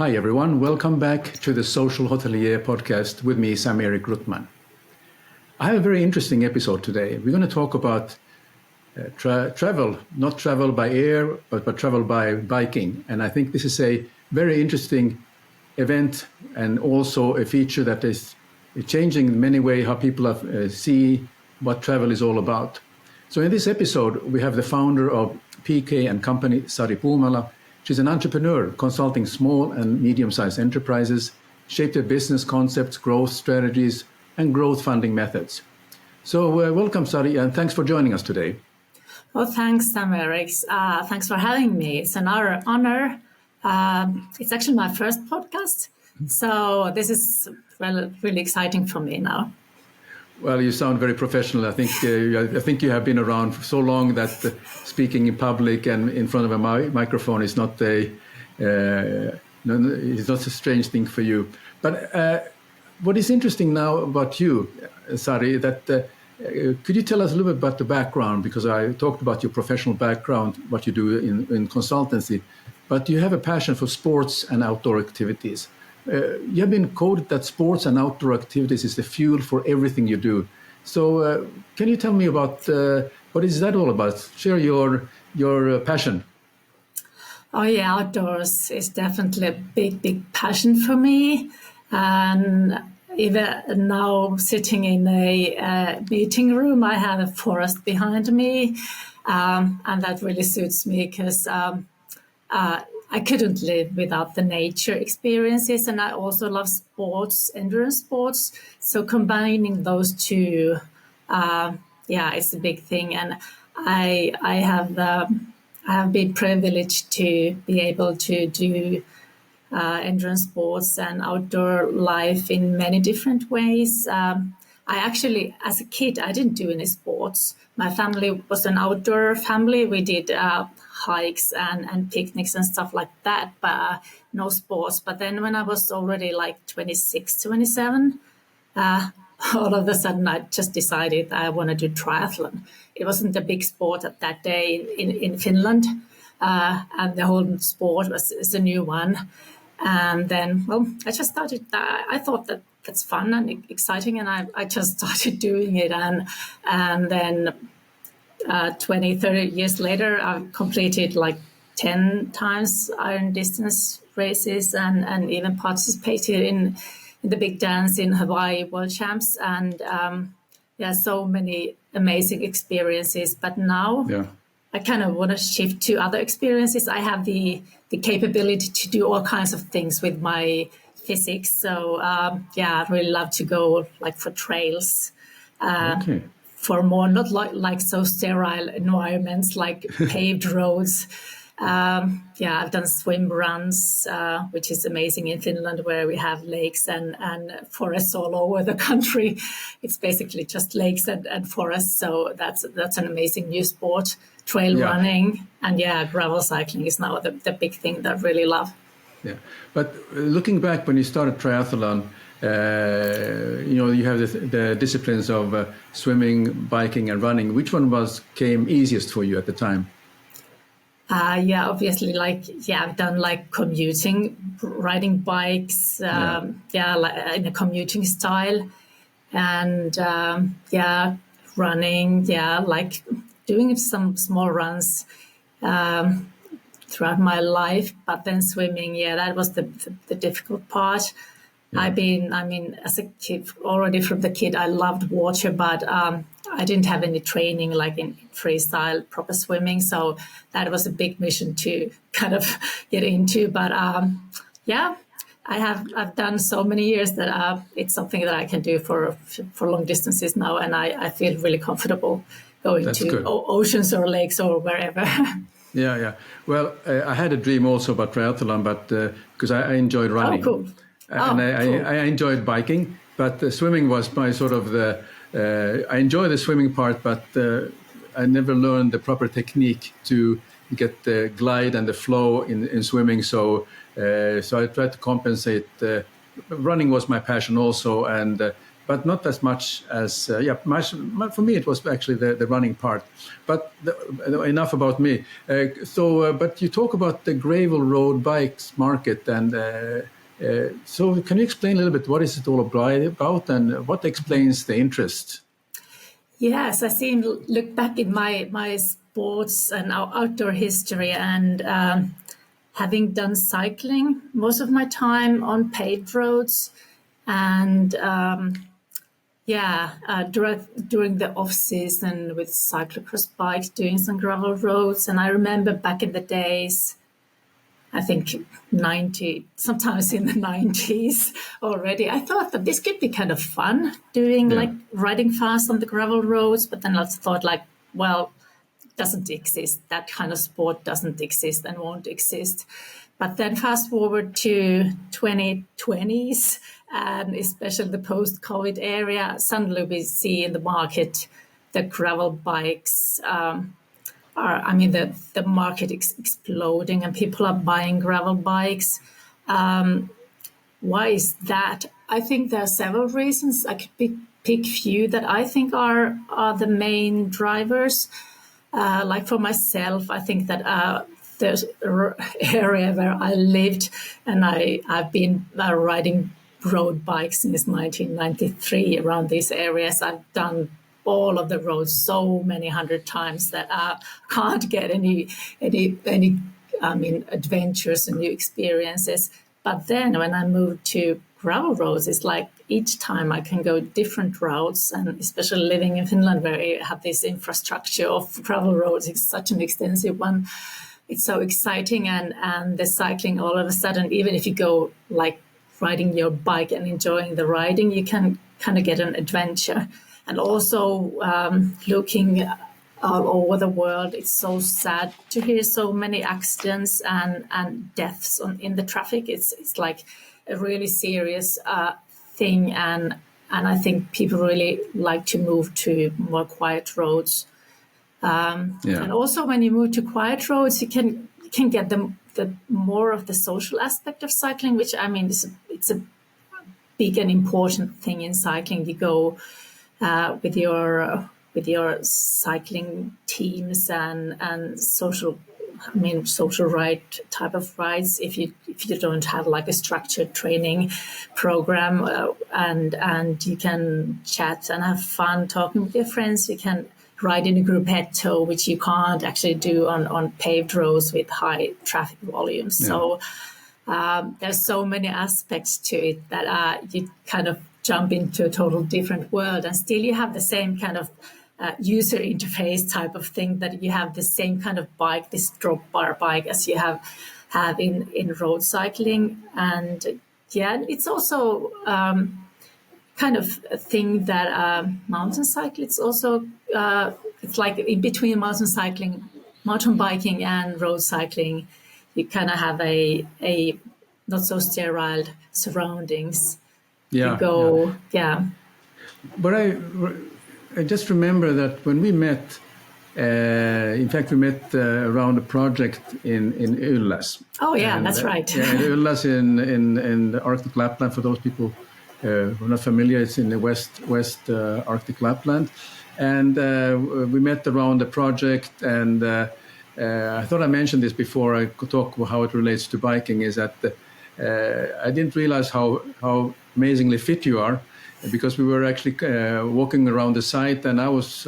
Hi everyone, welcome back to the Social Hotelier podcast with me, Sam-Erik Ruttmann. I have a very interesting episode today. We're going to talk about travel, not travel by air, but travel by biking. And I think this is a very interesting event and also a feature that is changing in many ways how people see what travel is all about. So in this episode, we have the founder of PK and Company, Sari Puumala. She's an entrepreneur consulting small and medium-sized enterprises, shape their business concepts, growth strategies, and growth funding methods. So welcome, Sari, and thanks for joining us today. Well, thanks, Sam-Erik. Thanks for having me. It's an honor. It's actually my first podcast, so this is really exciting for me now. Well, you sound very professional. I think you have been around for so long that speaking in public and in front of a microphone is not it's not a strange thing for you. But what is interesting now about you, Sari, that could you tell us a little bit about the background? Because I talked about your professional background, what you do in consultancy, but you have a passion for sports and outdoor activities. You have been quoted that sports and outdoor activities is the fuel for everything you do. So can you tell me about what is that all about? Share your passion. Oh yeah, outdoors is definitely a big passion for me. And even now sitting in a meeting room, I have a forest behind me. And that really suits me because I couldn't live without the nature experiences, and I also love sports, endurance sports. So combining those two, it's a big thing. And I have been privileged to be able to do endurance sports and outdoor life in many different ways. I actually, as a kid, I didn't do any sports. My family was an outdoor family. We did hikes and picnics and stuff like that, but no sports. But then when I was already like 26, 27, all of a sudden I just decided I want to do triathlon. It wasn't a big sport at that day in Finland, and the whole sport is a new one. And then, I just started. I thought that's fun and exciting, and I just started doing it. And then 20, 30 years later, I've completed like 10 times iron distance races and even participated in the big dance in Hawaii World Champs. And so many amazing experiences. But now I kind of want to shift to other experiences. I have the capability to do all kinds of things with my physics. So I really love to go like for trails. For more not like so sterile environments like paved roads. I've done swim runs, which is amazing in Finland, where we have lakes and forests all over the country. It's basically just lakes and forests. So that's an amazing new sport. Trail running and gravel cycling is now the big thing that I really love. Yeah, but looking back when you started triathlon, you have the disciplines of swimming, biking, and running. Which one came easiest for you at the time? Obviously, I've done like commuting, riding bikes, like in a commuting style, and running, like doing some small runs throughout my life. But then swimming, that was the difficult part. As a kid, already from the kid, I loved water, but I didn't have any training like in freestyle, proper swimming. So that was a big mission to kind of get into. But I've done so many years that it's something that I can do for long distances now. And I feel really comfortable going to oceans or lakes or wherever. Yeah. Well, I had a dream also about triathlon, but because I enjoyed running. Oh, cool. I enjoyed biking, but swimming was my sort of I enjoy the swimming part, but I never learned the proper technique to get the glide and the flow in swimming. So I tried to compensate. Running was my passion also, and but not as much as for me it was actually the running part. But enough about me. But you talk about the gravel road bikes market, and so can you explain a little bit what is it all about and what explains the interest? Yes, I look back in my sports and outdoor history, and having done cycling most of my time on paved roads, and during the off season with cyclocross bikes, doing some gravel roads. And I remember back in the days, I think sometimes in the 90s already, I thought that this could be kind of fun, doing like riding fast on the gravel roads. But then I thought like, well, it doesn't exist. That kind of sport doesn't exist and won't exist. But then fast forward to 2020s, and especially the post-COVID area, suddenly we see in the market the gravel bikes the market exploding, and people are buying gravel bikes. Why is that? I think there are several reasons. I could pick few that I think are the main drivers. Like for myself, I think that the area where I lived, and I've been riding road bikes since 1993 around these areas. I've done all of the roads so many hundred times that I can't get any adventures and new experiences. But then when I moved to gravel roads, it's like each time I can go different routes, and especially living in Finland where you have this infrastructure of gravel roads, it's such an extensive one. It's so exciting, and the cycling all of a sudden, even if you go like riding your bike and enjoying the riding, you can kind of get an adventure. And also looking all over the world, it's so sad to hear so many accidents and deaths in the traffic. It's like a really serious thing, and I think people really like to move to more quiet roads. And also when you move to quiet roads, you can get the more of the social aspect of cycling, which I mean it's a big and important thing in cycling. You go with your cycling teams and social ride type of rides. If you don't have like a structured training program, and you can chat and have fun talking with your friends. You can ride in a gruppetto, which you can't actually do on paved roads with high traffic volumes. Yeah. So there's so many aspects to it that you kind of jump into a total different world, and still you have the same kind of user interface type of thing, that you have the same kind of bike, this drop bar bike, as you have in road cycling. And it's also kind of a thing that mountain cycle, it's also it's like in between mountain biking and road cycling, you kind of have a not so sterile surroundings. But I just remember that when we met, in fact, we met around a project in Ylläs. Oh, yeah, and, that's right. Ylläs in the Arctic Lapland. For those people who are not familiar, it's in the west Arctic Lapland. And we met around the project, and I thought I mentioned this before I could talk about how it relates to biking, is that I didn't realize how amazingly fit you are, because we were actually walking around the site, and I was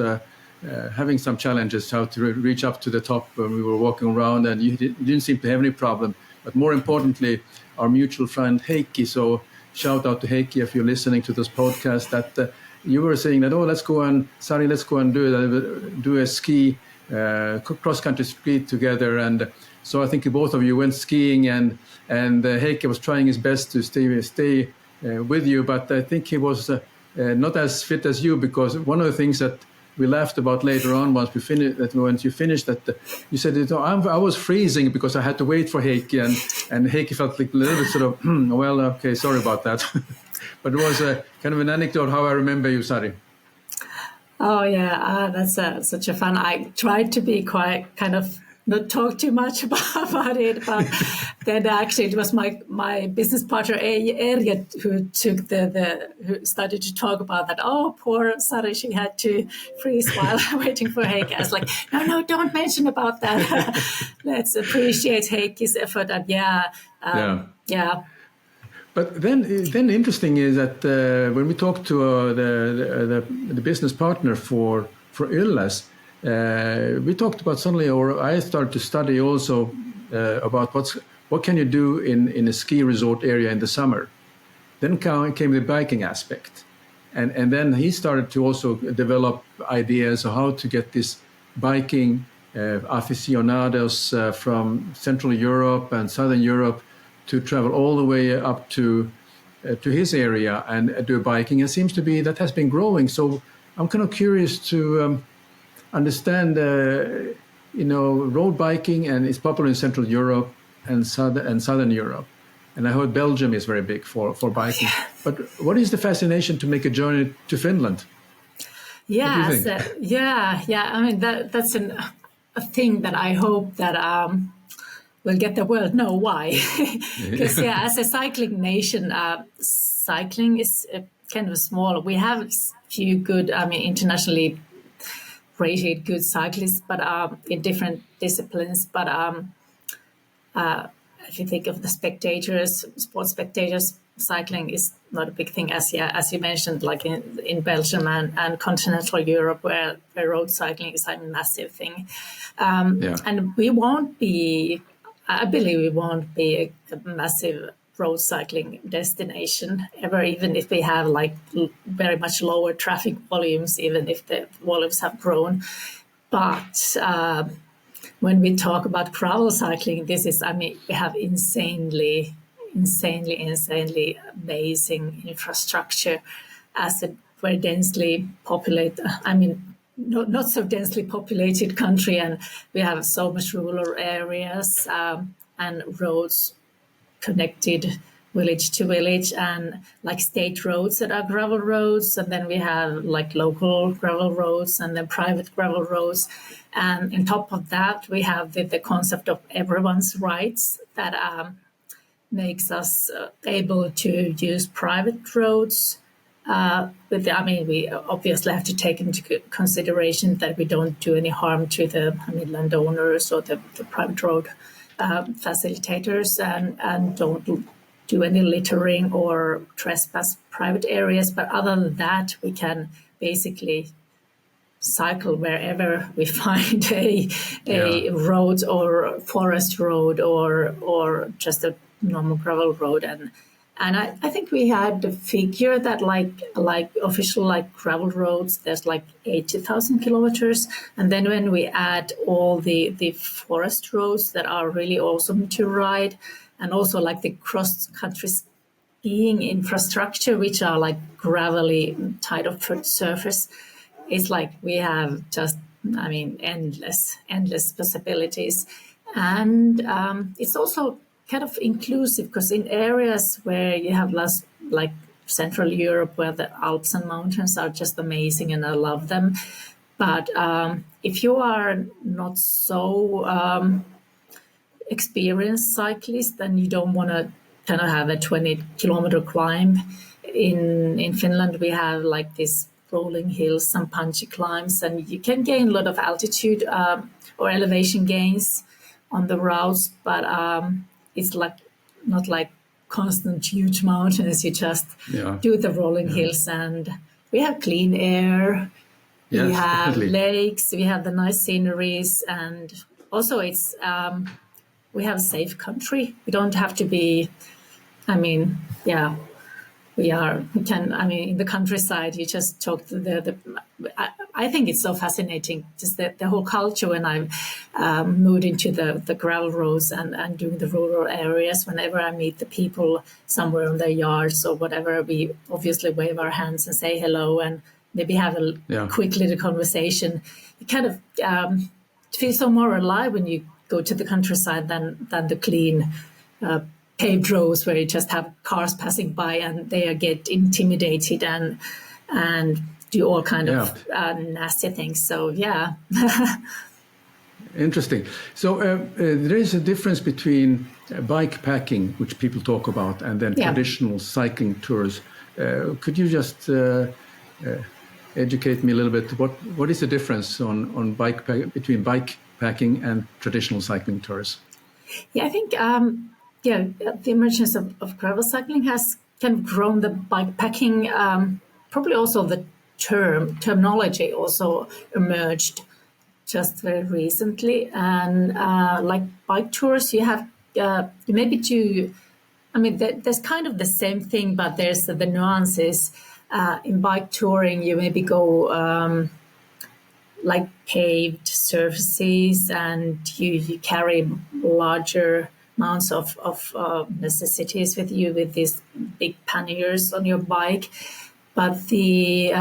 having some challenges how to reach up to the top when we were walking around, and you didn't seem to have any problem. But more importantly, our mutual friend Heikki, so shout out to Heikki if you're listening to this podcast, that you were saying that, let's go and do a ski, cross-country ski together. And so I think both of you went skiing, and Heikki was trying his best to stay with you, but I think he was not as fit as you, because one of the things that we laughed about later on once you finished that you said, I was freezing because I had to wait for Heikki, and Heikki felt like a little bit sort of, well, okay, sorry about that. But it was kind of an anecdote how I remember you, Sari. Oh yeah, that's such a fun. I tried to be quite kind of not talk too much about it, but then actually it was my business partner Erja who took who started to talk about that. Oh, poor Sari, she had to freeze while waiting for Heikki. I was like, no, don't mention about that. Let's appreciate Heikki's effort. And yeah. But then interesting is that when we talked to the business partner for Ylläs, we talked about suddenly, or I started to study also about what can you do in a ski resort area in the summer. Then came the biking aspect, and then he started to also develop ideas of how to get this biking aficionados from Central Europe and Southern Europe to travel all the way up to his area and do biking. It seems to be that has been growing. So I'm kind of curious to understand, road biking, and it's popular in Central Europe and Southern Europe. And I heard Belgium is very big for biking. Yeah. But what is the fascination to make a journey to Finland? Yeah, I mean, that's a thing that I hope that will get the world know why. Because as a cycling nation, cycling is kind of small. We have a few good, internationally rated good cyclists, but in different disciplines. But if you think of the sports spectators, cycling is not a big thing, as you mentioned, like in Belgium and continental Europe, where road cycling is a massive thing. And I believe we won't be a massive road cycling destination ever, even if we have like very much lower traffic volumes, even if the volumes have grown. But when we talk about gravel cycling, we have insanely amazing infrastructure as a very densely populated, not so densely populated country, and we have so much rural areas and roads connected village to village, and like state roads that are gravel roads, and then we have like local gravel roads and then private gravel roads. And on top of that, we have the concept of everyone's rights that makes us able to use private roads. We obviously have to take into consideration that we don't do any harm to the landowners or the private road facilitators, and don't do any littering or trespass private areas. But other than that, we can basically cycle wherever we find a road or forest road or just a normal gravel road. And I think we had the figure that like official like gravel roads, there's like 80,000 kilometers. And then when we add all the forest roads that are really awesome to ride, and also like the cross-country skiing infrastructure, which are like gravelly type of surface, it's like we have just, endless possibilities. And it's also kind of inclusive, because in areas where you have less, like Central Europe, where the Alps and mountains are just amazing and I love them. But if you are not so experienced cyclist, then you don't want to kind of have a 20-kilometer climb. In Finland, we have like this rolling hills, some punchy climbs, and you can gain a lot of altitude or elevation gains on the routes, but it's like not like constant huge mountains. You just do the rolling hills, and we have clean air. Yes, we have definitely. Lakes. We have the nice sceneries, and also it's we have a safe country. We don't have to be. We can. In the countryside, you just talk to I think it's so fascinating, just the whole culture. When I moved into the gravel roads and doing the rural areas, whenever I meet the people somewhere on their yards or whatever, we obviously wave our hands and say hello and maybe have a quick little conversation. You kind of feel so more alive when you go to the countryside than the clean paved roads where you just have cars passing by and they get intimidated and do all kind of nasty things. So Interesting. So there is a difference between bike packing, which people talk about, and then traditional cycling tours. Could you just educate me a little bit? What is the difference on between bike packing and traditional cycling tours? Yeah, I think the emergence of gravel cycling has kind of grown the bike packing. Probably also the terminology also emerged just very recently. And like bike tours, you have you maybe do. I mean, there's kind of the same thing, but there's the nuances. In bike touring, you maybe go like paved surfaces, and you carry larger amounts of necessities with you with these big panniers on your bike. But the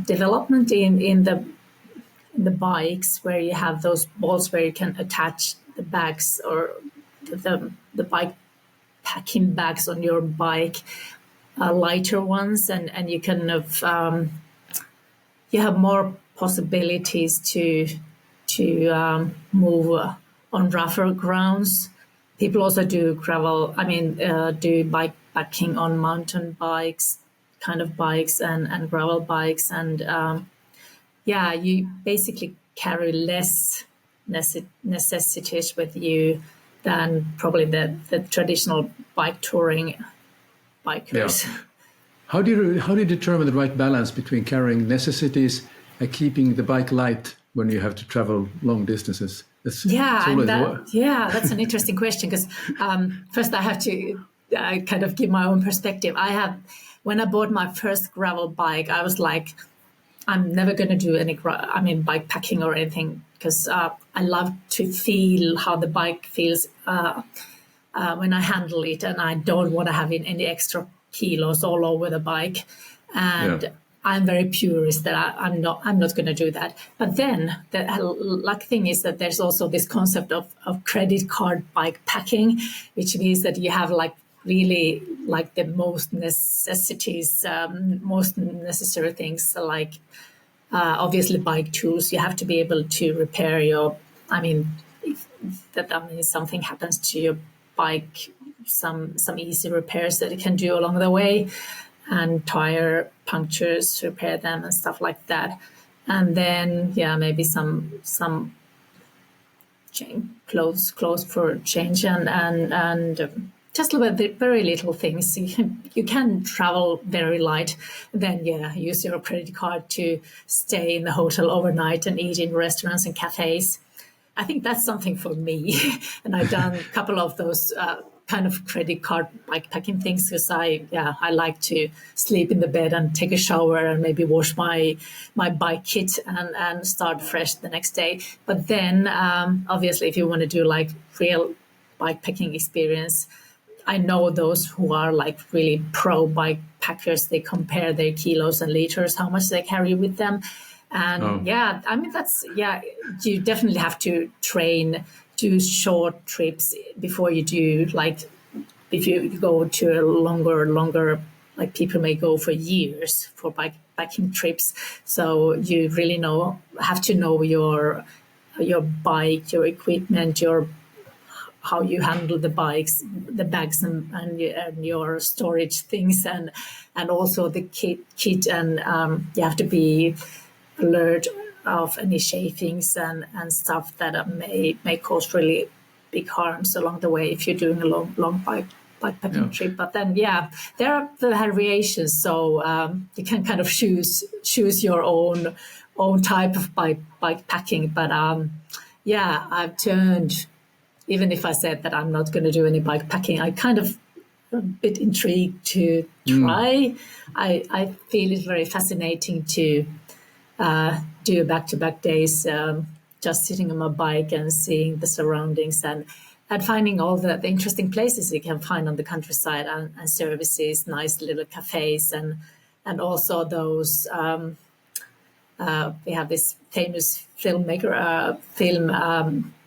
development in the bikes where you have those balls where you can attach the bags or the bike packing bags on your bike, lighter ones, and you can have you have more possibilities to move on rougher grounds. People also do do bike packing on mountain bikes, kind of bikes and gravel bikes, and you basically carry less necessities with you than probably the traditional bike touring bikers. Yeah. How do you determine the right balance between carrying necessities and keeping the bike light when you have to travel long distances? That's an interesting question, because first I have to kind of give my own perspective. When I bought my first gravel bike, I was like, I'm never going to do any bike packing or anything, because I love to feel how the bike feels when I handle it, and I don't want to have any extra kilos all over the bike. And I'm very purist that I'm not going to do that. But then the lucky thing is that there's also this concept of credit card bike packing, which means that you have really the most necessary things, like obviously bike tools. You have to be able to repair if something happens to your bike, some easy repairs that you can do along the way, and tire punctures, repair them and stuff like that. And then maybe some clothes for change, and just very little things. You can travel very light, then use your credit card to stay in the hotel overnight and eat in restaurants and cafes. I think that's something for me. And I've done a couple of those kind of credit card bike packing things, because I like to sleep in the bed and take a shower and maybe wash my bike kit and start fresh the next day. But then obviously if you want to do real bike packing experience, I know those who are really pro bike packers, they compare their kilos and liters, how much they carry with them. And you definitely have to do short trips before you do, if you go to a longer, people may go for years for bike packing trips. So you really have to know your bike, your equipment, how you handle the bikes, the bags, and your storage things, and also the kit, and you have to be alert of any chafings and stuff that may cause really big harms along the way if you're doing a long bike packing trip. But then there are the variations, so you can kind of choose your own type of bike packing. But I've turned, even if I said that I'm not going to do any bike packing, I kind of a bit intrigued to try. I feel it's very fascinating to do back-to-back days, just sitting on my bike and seeing the surroundings and finding all the interesting places you can find on the countryside, and services, nice little cafes, and also those. We have this famous film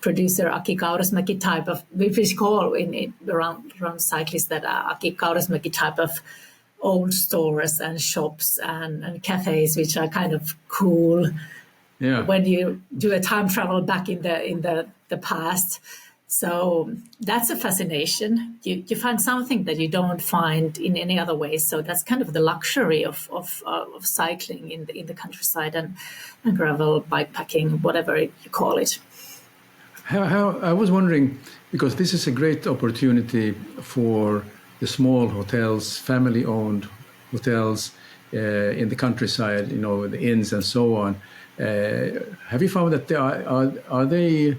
producer, Aki Kaurismäki type of, we call around cyclists that are Aki Kaurismäki type of old stores and shops and cafes, which are kind of cool when you do a time travel back in the past. So that's a fascination. You find something that you don't find in any other way. So that's kind of the luxury of cycling in the countryside and gravel, bikepacking, whatever you call it. How I was wondering, because this is a great opportunity for the small hotels, family-owned hotels in the countryside, the inns and so on. Have you found that are they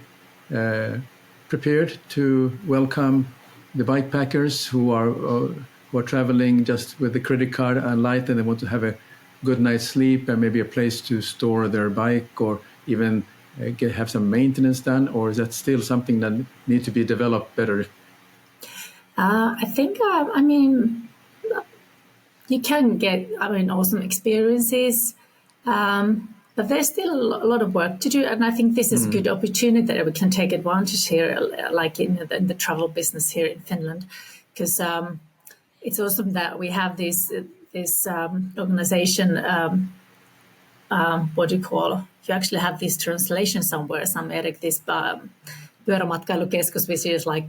prepared to welcome the bikepackers who are traveling just with the credit card and light, and they want to have a good night's sleep and maybe a place to store their bike, or even have some maintenance done? Or is that still something that needs to be developed better? I think, you can get, awesome experiences, but there's still a lot of work to do. And I think this is a good opportunity that we can take advantage here, like in the travel business here in Finland, because it's awesome that we have this organization. What do you call? You actually have this translation somewhere, Sam-Erik, this pyörämatkailukeskus, which is like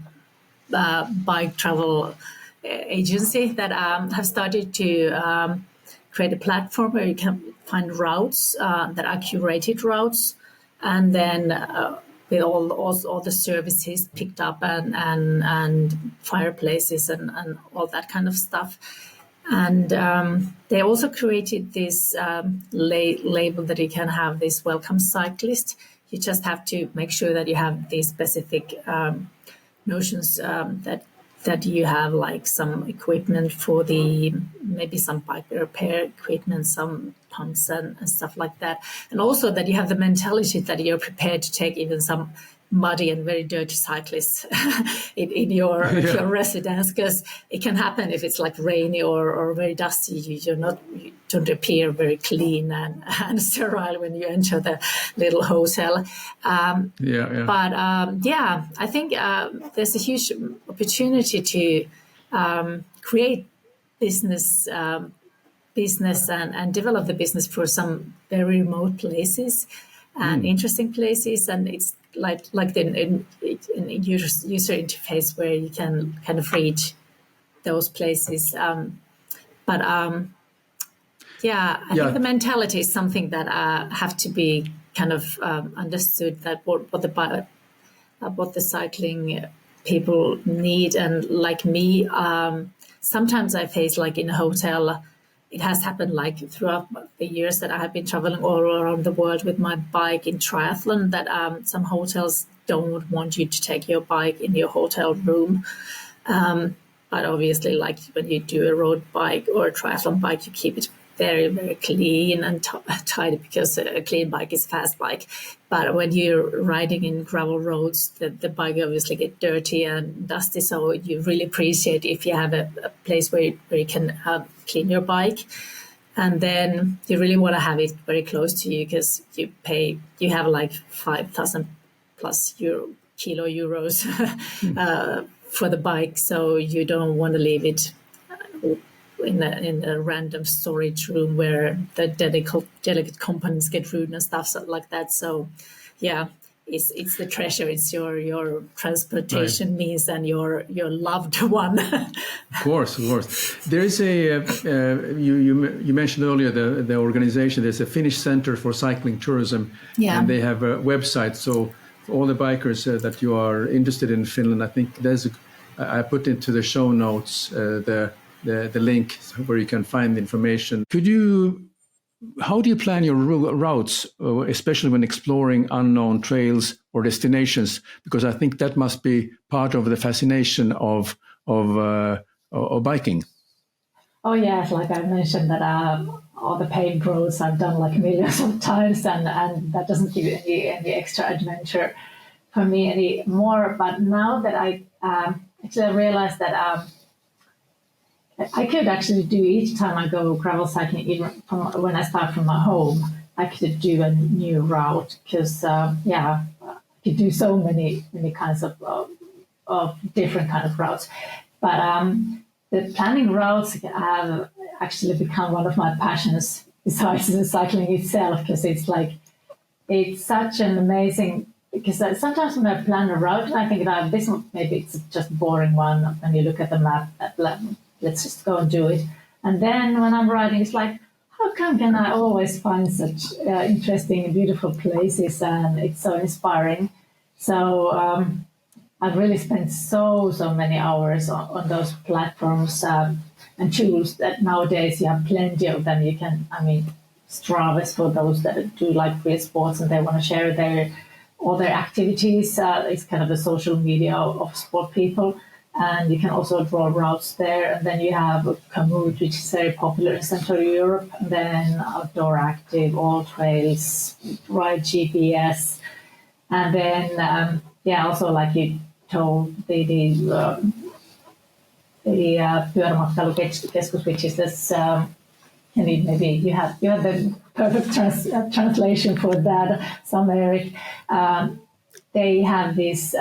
bike travel agency that have started to create a platform where you can find routes that are curated routes, and then with all the services picked up and fireplaces and all that kind of stuff. And they also created this label that you can have this welcome cyclist. You just have to make sure that you have these specific notions that you have, like some equipment for maybe some bike repair equipment, some pumps and stuff like that. And also that you have the mentality that you're prepared to take even some muddy and very dirty cyclists in your residence, because it can happen if it's like rainy or very dusty. You don't appear very clean and sterile when you enter the little hotel. But I think there's a huge opportunity to create business and develop the business for some very remote places and interesting places, and it's like the user interface where you can kind of reach those places. I think the mentality is something that have to be kind of understood, that what the cycling people need. And like me, sometimes I face, like in a hotel, it has happened like throughout the years that I have been traveling all around the world with my bike in triathlon, that some hotels don't want you to take your bike in your hotel room. But obviously, like when you do a road bike or a triathlon bike, you keep it very, very clean and tidy, because a clean bike is a fast bike. But when you're riding in gravel roads, the bike obviously get dirty and dusty. So you really appreciate if you have a place where you can clean your bike. And then you really want to have it very close to you, because you have like 5,000 plus euros for the bike. So you don't want to leave it in a random storage room where the delicate components get ruined and stuff like that. So, it's the treasure. It's your transportation means and your loved one. Of course. There is you mentioned earlier the organization. There's a Finnish Center for Cycling Tourism, and they have a website. So for all the bikers that you are interested in Finland, I think I put into the show notes the link where you can find the information. How do you plan your routes, especially when exploring unknown trails or destinations? Because I think that must be part of the fascination of biking. Oh yeah, like I mentioned that all the paved roads I've done like millions of times, and that doesn't give any extra adventure for me anymore. But now that I actually realized that I could actually do, each time I go gravel cycling, even when I start from my home, I could do a new route, because I could do so many kinds of different kind of routes. But the planning routes have actually become one of my passions, besides the cycling itself, because it's like it's such an amazing, because sometimes when I plan a route, I think about this one, maybe it's just a boring one. When you look at the map, let's just go and do it. And then when I'm riding, it's like, how come can I always find such interesting and beautiful places, and it's so inspiring. So I've really spent so many hours on those platforms and tools that nowadays you have plenty of them. You can, Strava is for those that do like real sports and they want to share all their activities. It's kind of the social media of sport people. And you can also draw routes there. And then you have Komoot, which is very popular in Central Europe. And then Outdoor Active, All Trails, Ride GPS. And then, also like you told, the Pyörämatkailukeskus, which is this, maybe you have the perfect translation for that, Sam-Erik. They have this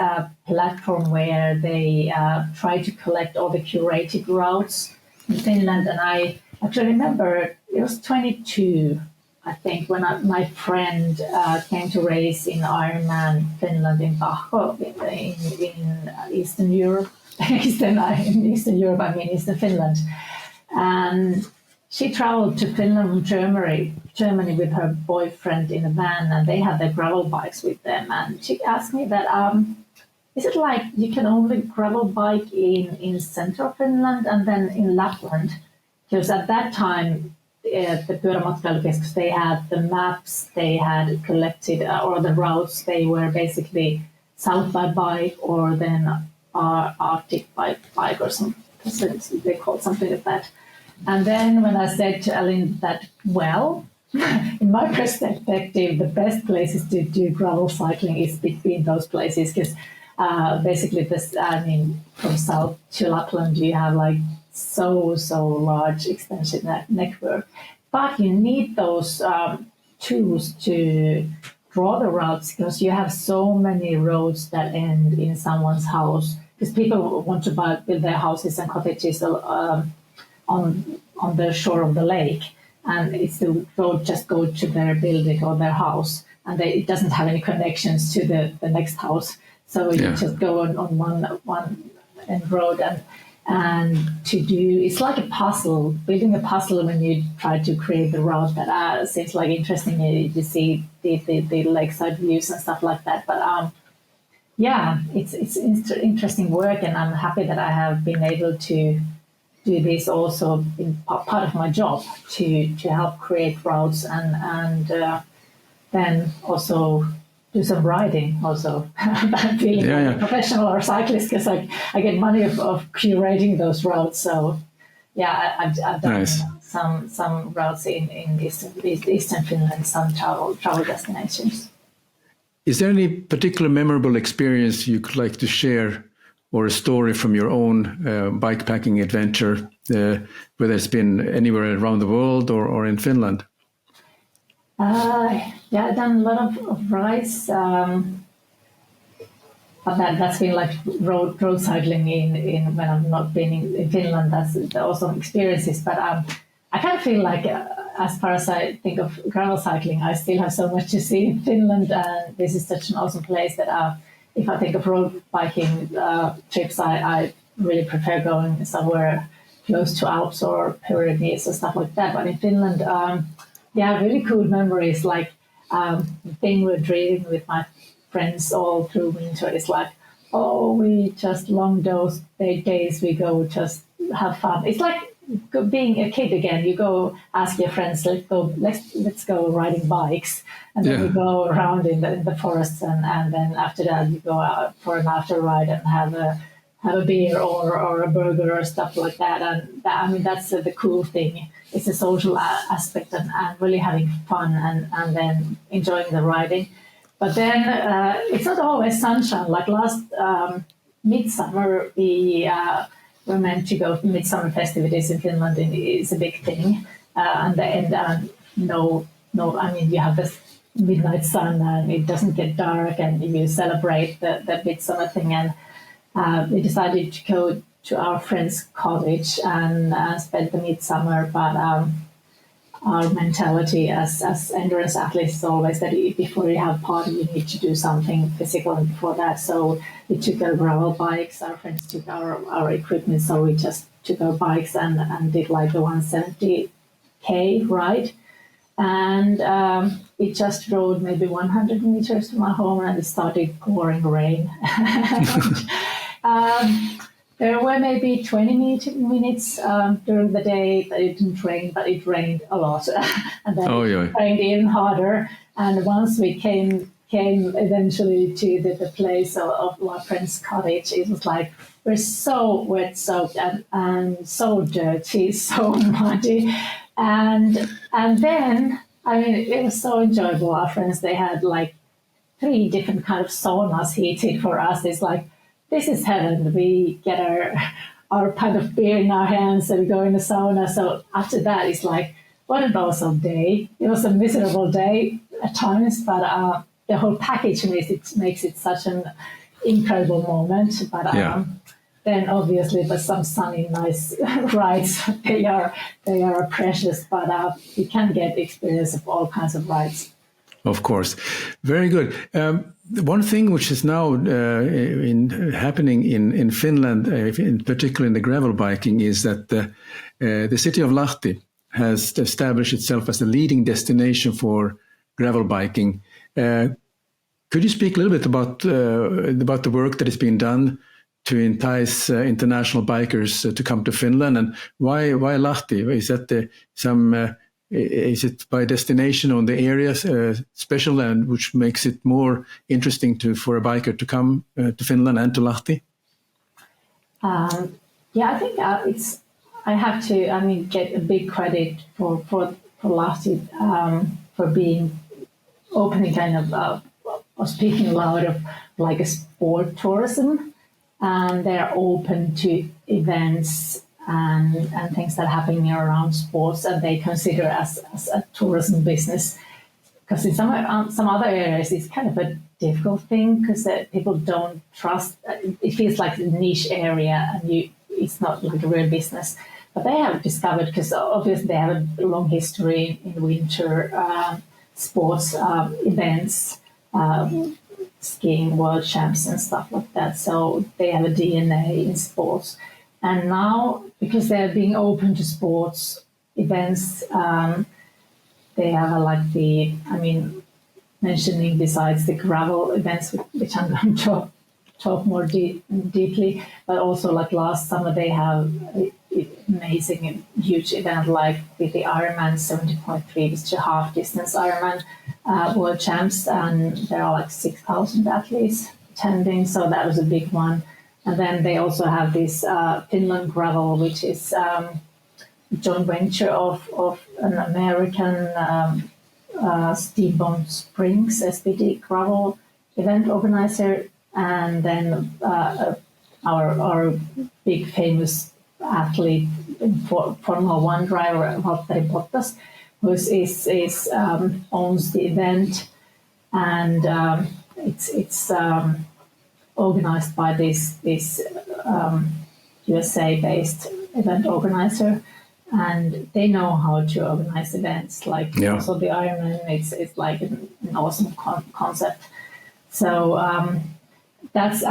platform where they try to collect all the curated routes in Finland. And I actually remember it was 22, I think, when my friend came to race in Ironman Finland in Pahko in Eastern Europe. Eastern Europe, Eastern Finland. And she traveled to Finland from Germany with her boyfriend in a van, and they had their gravel bikes with them. And she asked me that, is it like you can only gravel bike in central Finland and then in Lapland? Because at that time, the Pyörämatkailukeskus, they had the maps, they had collected, or the routes, they were basically South by bike or then Arctic by bike or something. They called something like that. And then when I said to Ellen that, well, in my perspective, the best places to do gravel cycling is between those places, because basically from south to Lapland, you have like so large extensive network. But you need those tools to draw the routes, because you have so many roads that end in someone's house, because people want to build their houses and cottages on the shore of the lake, and it's the road just go to their building or their house, and it doesn't have any connections to the next house. So you just go on one end road, and to do, it's like a puzzle, building a puzzle when you try to create the route. That seems like interesting to see the lakeside views and stuff like that. But it's interesting work, and I'm happy that I have been able to do this also in part of my job to help create routes and then also do some riding also. I'm feeling like a professional or cyclist, because I get money of curating those routes. So I've done some routes in Eastern Finland, some travel destinations. Is there any particular memorable experience you could like to share, or a story from your own bikepacking adventure, whether it's been anywhere around the world or in Finland? I've done a lot of rides, but that's been like road cycling in when I've not been in Finland. That's awesome experiences. But I kind of feel like, as far as I think of gravel cycling, I still have so much to see in Finland. This is such an awesome place that if I think of road biking trips, I really prefer going somewhere close to Alps or Pyrenees or stuff like that. But in Finland, really cool memories. Like the thing we're dreaming with my friends all through winter is like, we just long those days we go just have fun. It's like being a kid again. You go ask your friends, let's go riding bikes, and then we go around in the forests, and then after that you go out for an after ride and have a beer or a burger or stuff like that. And that's the cool thing. It's a social aspect and really having fun and then enjoying the riding. But then it's not always sunshine. Like last midsummer, we meant to go to midsummer festivities in Finland. It's a big thing. You have this midnight sun and it doesn't get dark, and you celebrate the midsummer thing. And we decided to go to our friend's cottage and spend the midsummer. But our mentality as endurance athletes is always that before you have party, you need to do something physical before that. So we took our gravel bikes, our friends took our equipment, so we just took our bikes and did like a 170K ride. And we just rode maybe 100 meters to my home, and it started pouring rain. There were maybe 20 minutes during the day that it didn't rain, but it rained a lot. And then it rained even harder. And once we came eventually to the place of my friend's cottage, it was like, we're so wet, soaked, and so dirty, so muddy. And then, I mean, it was so enjoyable. Our friends, they had like 3 different kind of saunas heated for us. It's like, this is heaven. We get our pint of beer in our hands and we go in the sauna. So after that, it's like, what an awesome day. It was a miserable day at times, but the whole package makes it such an incredible moment. But then obviously, but some sunny, nice rides, they are precious, but you can get the experience of all kinds of rides. Of course. Very good. One thing which is now happening in Finland, in particular in the gravel biking, is that the city of Lahti has established itself as the leading destination for gravel biking. Could you speak a little bit about the work that is being done to entice international bikers to come to Finland, and why Lahti? Is that is it by destination on the areas special, and which makes it more interesting for a biker to come to Finland and to Lahti? I think I have to get a big credit for Lahti for being opening kind of or speaking loud of like a sport tourism, and they're open to events and things that are happening around sports, and they consider as a tourism business. Because in some other areas, it's kind of a difficult thing because people don't trust. It feels like a niche area, and it's not like a real business. But they have discovered, because obviously they have a long history in winter sports events, skiing world champs and stuff like that. So they have a DNA in sports. And now, because they're being open to sports events, they have mentioning besides the gravel events, which I'm going to talk more deeply, but also like last summer, they have an amazing and huge event like with the Ironman 70.3, which is a half distance Ironman world champs, and there are like 6,000 athletes attending. So that was a big one. And then they also have this Finland Gravel, which is a joint venture of an American Steamboat Springs SPD gravel event organizer, and then our big famous athlete, Formula 1 driver, Valtteri Bottas, who owns the event, and it's organized by this USA-based event organizer, and they know how to organize events. Like also the Ironman, it's like an awesome concept. So that's,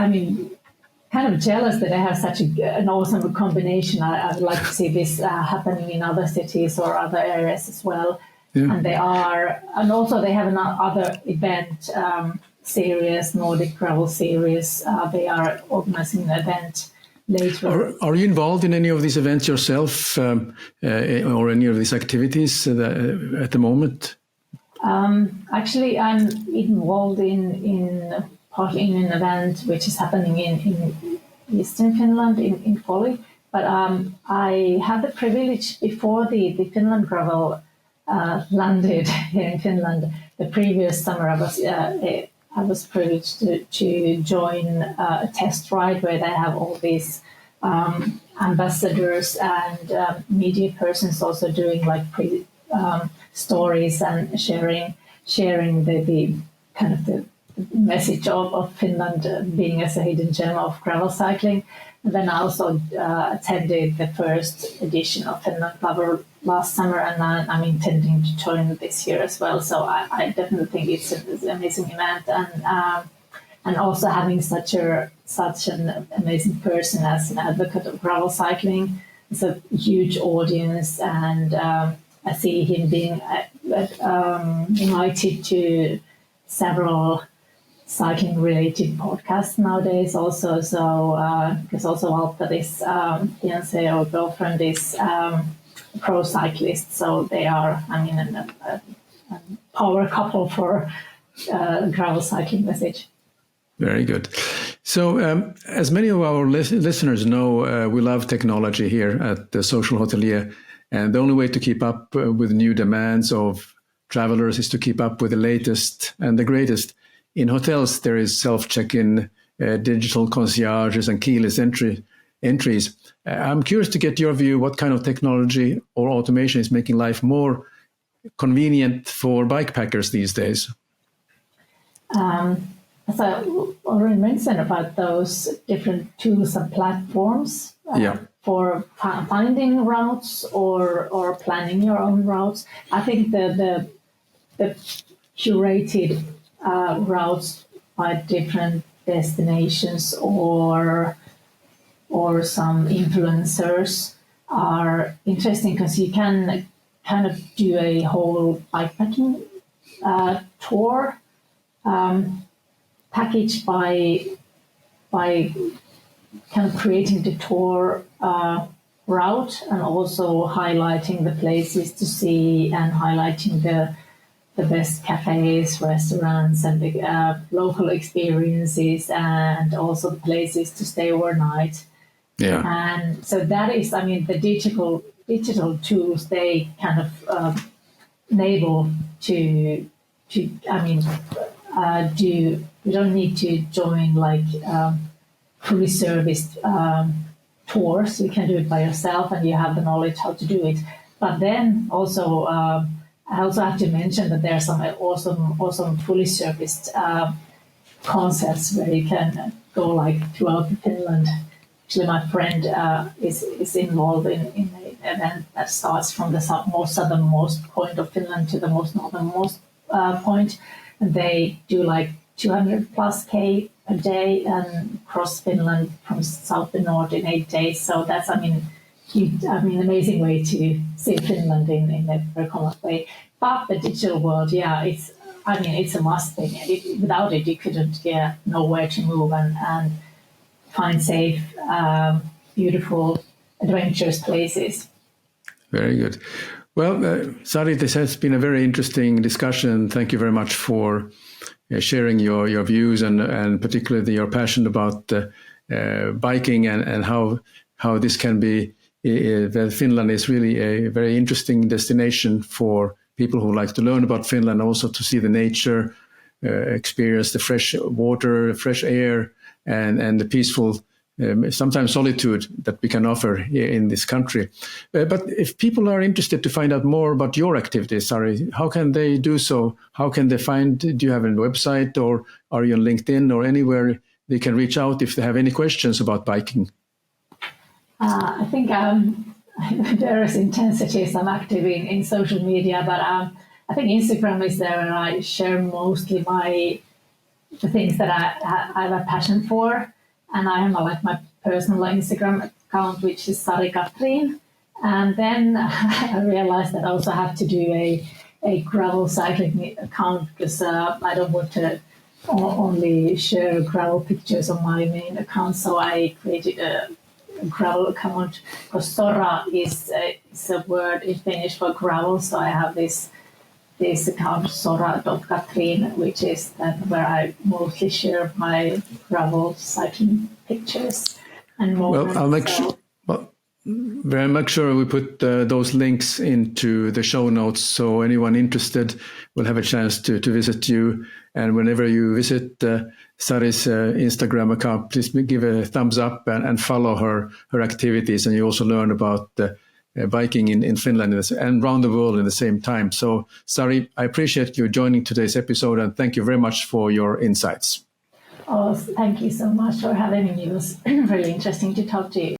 kind of jealous that I have such an awesome combination. I would like to see this happening in other cities or other areas as well. Yeah. And also they have another event series, Nordic Gravel Series. They are organizing an event later. Are you involved in any of these events yourself, or any of these activities at the moment? Actually, I'm involved in partly in an event which is happening in Eastern Finland, in Foli. But I had the privilege before the Finland Gravel landed here in Finland. The previous summer, I was privileged to join a test ride where they have all these ambassadors and media persons also doing like stories and sharing the kind of the message of Finland being as a hidden gem of gravel cycling. And then I also attended the first edition of Finland last summer, and I'm intending to join this year as well. So I definitely think it's an amazing event, and also having such an amazing person as an advocate of gravel cycling. It's a huge audience, and I see him being invited to several cycling-related podcasts nowadays also. So because also Valtteri's fiance or girlfriend is pro cyclist, so they are, a power couple for gravel cycling message. Very good. So, as many of our listeners know, we love technology here at the Social Hotelier, and the only way to keep up with new demands of travelers is to keep up with the latest and the greatest. In hotels, there is self-check-in, digital concierges, and keyless entries. I'm curious to get your view. What kind of technology or automation is making life more convenient for bikepackers these days? As I already mentioned about those different tools and platforms for finding routes or planning your own routes, I think the curated routes by different destinations or some influencers are interesting because you can kind of do a whole bikepacking tour packaged by kind of creating the tour route and also highlighting the places to see and highlighting the best cafes, restaurants, and the local experiences, and also the places to stay overnight. Yeah. And so that is, the digital tools, they kind of enable to you don't need to join like fully serviced tours. You can do it by yourself, and you have the knowledge how to do it. But then also, I also have to mention that there are some awesome fully serviced concepts where you can go like throughout Finland. Actually, my friend is involved in an event that starts from the most southernmost point of Finland to the most northernmost point, and they do like 200 plus K a day and cross Finland from south to north in 8 days. So that's, amazing way to see Finland in a very common way. But the digital world, it's a must thing. Without it, you couldn't know where to move and find safe, beautiful, adventurous places. Very good. Well, Sari, this has been a very interesting discussion. Thank you very much for sharing your views and particularly your passion about biking and how this can be. Finland is really a very interesting destination for people who like to learn about Finland, also to see the nature, experience the fresh water, fresh air, and the peaceful, sometimes solitude that we can offer here in this country. But if people are interested to find out more about your activities, Sari, how can they do so? How can they find, do you have a website, or are you on LinkedIn or anywhere they can reach out if they have any questions about biking? I think there is intensity. I'm active in social media, but I think Instagram is there, and I share mostly the things that I have a passion for. And I have my personal Instagram account, which is Sari Katrin. And then I realized that I also have to do a gravel cycling account because I don't want to only share gravel pictures on my main account. So I created a gravel account because Sora is a word in Finnish for gravel. So I have this account, Sora.Katrin, which is where I mostly share my gravel cycling pictures and moments. Well, I'll make sure. Well, very much sure we put those links into the show notes, so anyone interested will have a chance to visit you. And whenever you visit Sari's Instagram account, please give a thumbs up and follow her activities, and you also learn about biking in Finland and around the world at the same time. So, Sari, I appreciate you joining today's episode, and thank you very much for your insights. Oh, thank you so much for having me. It was really interesting to talk to you.